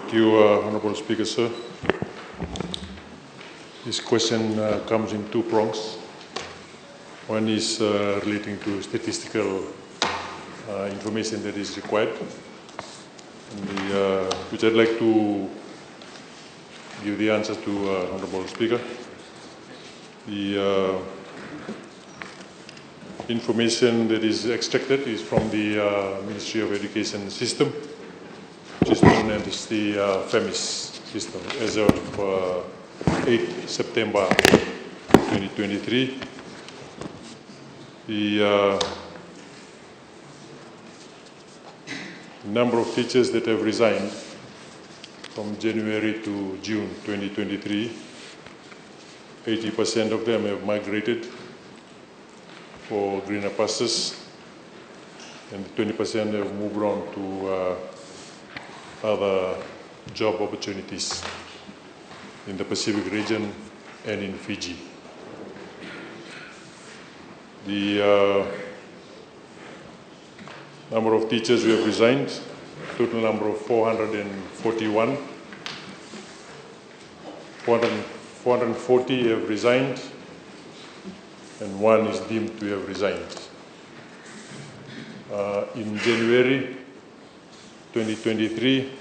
Thank you, Honourable Speaker, sir. This question comes in two prongs. One is relating to statistical information that is required, which I'd like to give the answer to Honourable Speaker. The information that is extracted is from the Ministry of Education system, which is known as the FEMIS system, as of 8 September 2023. The number of teachers that have resigned from January to June 2023, 80% of them have migrated for greener pastures, and 20% have moved on to other job opportunities in the Pacific region and in Fiji. The number of teachers who have resigned, total number of 441. 440 have resigned, and one is deemed to have resigned. In January 2023,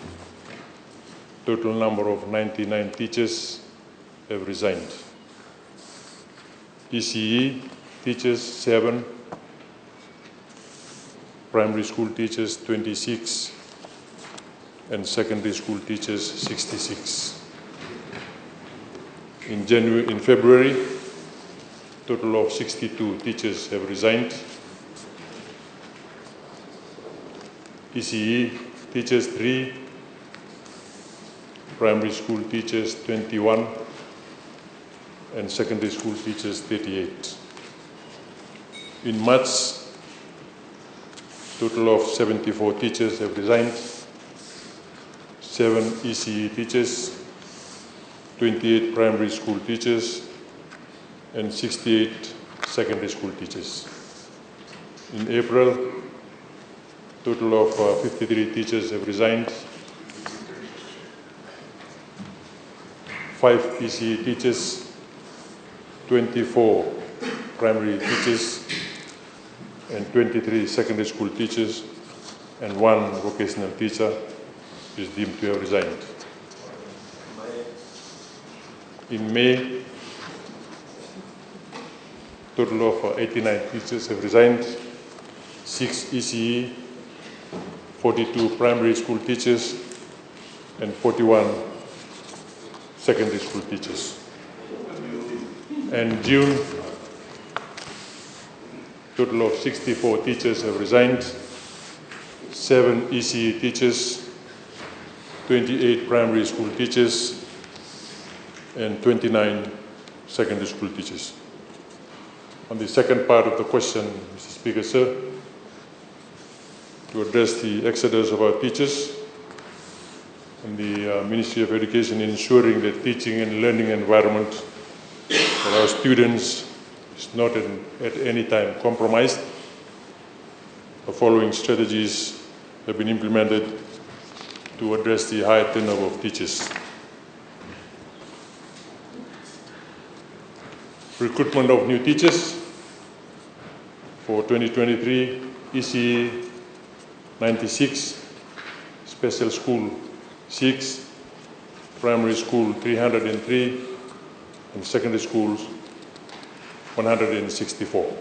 total number of 99 teachers have resigned. ECE teachers 7, primary school teachers 26, and secondary school teachers 66. In February, total of 62 teachers have resigned. ECE teachers 3, primary school teachers 21, and secondary school teachers 38. In March, total of 74 teachers have resigned, 7 ECE teachers, 28 primary school teachers, and 68 secondary school teachers. In April, total of 53 teachers have resigned, 5 ECE teachers, 24 primary teachers, and 23 secondary school teachers, and 1 vocational teacher is deemed to have resigned. In May, total of 89 teachers have resigned, 6 ECE, 42 primary school teachers, and 41 secondary school teachers. And June, total of 64 teachers have resigned, 7 ECE teachers, 28 primary school teachers, and 29 secondary school teachers. On the second part of the question, Mr. Speaker, sir, to address the exodus of our teachers and the Ministry of Education ensuring that teaching and learning environment for our students is not at any time compromised, the following strategies have been implemented to address the high turnover of teachers. Recruitment of new teachers for 2023, ECE 96, special school 6, primary school 303, and secondary schools 164.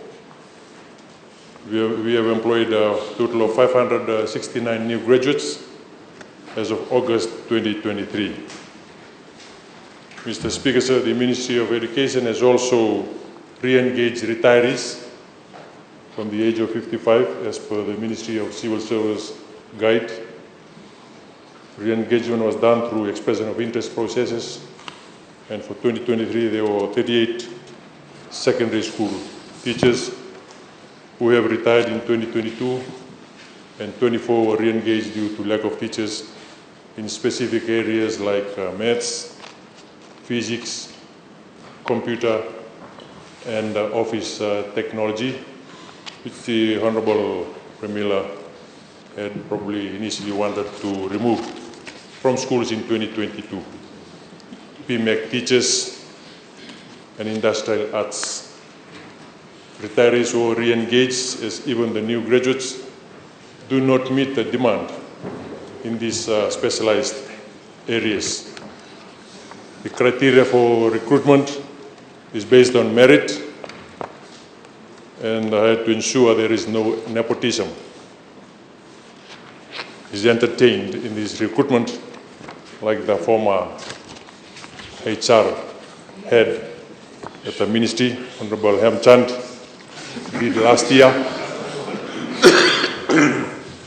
We have employed a total of 569 new graduates as of August 2023. Mr. Speaker, sir, the Ministry of Education has also re-engaged retirees from the age of 55 as per the Ministry of Civil Service Guide. Re-engagement was done through expression of interest processes, and for 2023 there were 38 secondary school teachers who have retired in 2022, and 24 were re-engaged due to lack of teachers in specific areas like maths, physics, computer, and office technology, which the Honorable Premila had probably initially wanted to remove from schools in 2022. PMEC teachers and industrial arts. Retirees who re-engage, as even the new graduates, do not meet the demand in these specialized areas. The criteria for recruitment is based on merit, and I had to ensure there is no nepotism is entertained in this recruitment, like the former HR head at the ministry, Honorable Hemchand, did last year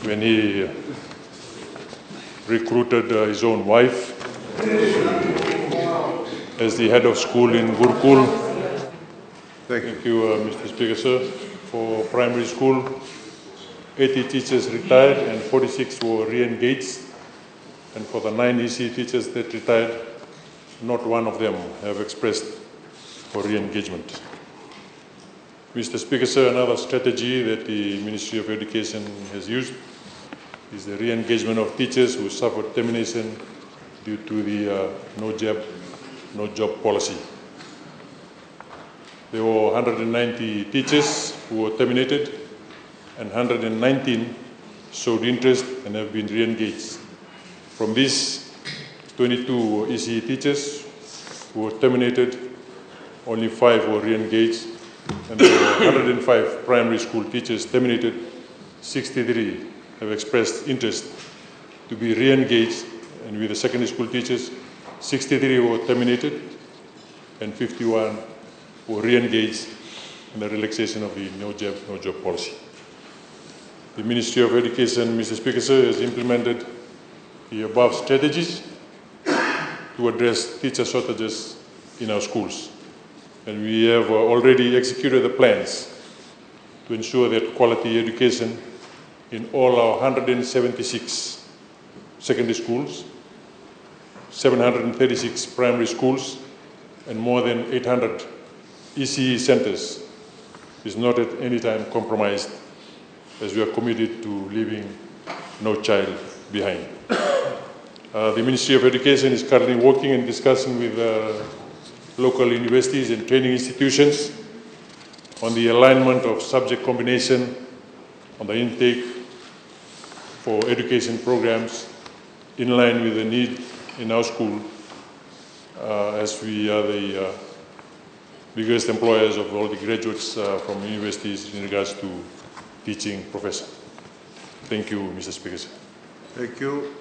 when he recruited his own wife as the head of school in Gurkul. Thank you, Mr. Speaker, sir. For primary school, 80 teachers retired and 46 were re-engaged. And for the 9 EC teachers that retired, not one of them have expressed for re-engagement. Mr. Speaker, sir, another strategy that the Ministry of Education has used is the re-engagement of teachers who suffered termination due to the no job policy. There were 190 teachers who were terminated, and 119 showed interest and have been re-engaged. From these, 22 ECE teachers who were terminated, only 5 were re-engaged, and there were 105 primary school teachers terminated. 63 have expressed interest to be re-engaged, and with the secondary school teachers, 63 were terminated, and 51 were re-engaged in the relaxation of the no job policy. The Ministry of Education, Mr. Speaker, sir, has implemented the above strategies to address teacher shortages in our schools. And we have already executed the plans to ensure that quality education in all our 176 secondary schools, 736 primary schools, and more than 800 ECE centers is not at any time compromised, as we are committed to leaving no child behind. The Ministry of Education is currently working and discussing with local universities and training institutions on the alignment of subject combination on the intake for education programs in line with the need in our school, as we are the biggest employers of all the graduates from universities in regards to teaching profession. Thank you, Mr. Speaker. Thank you.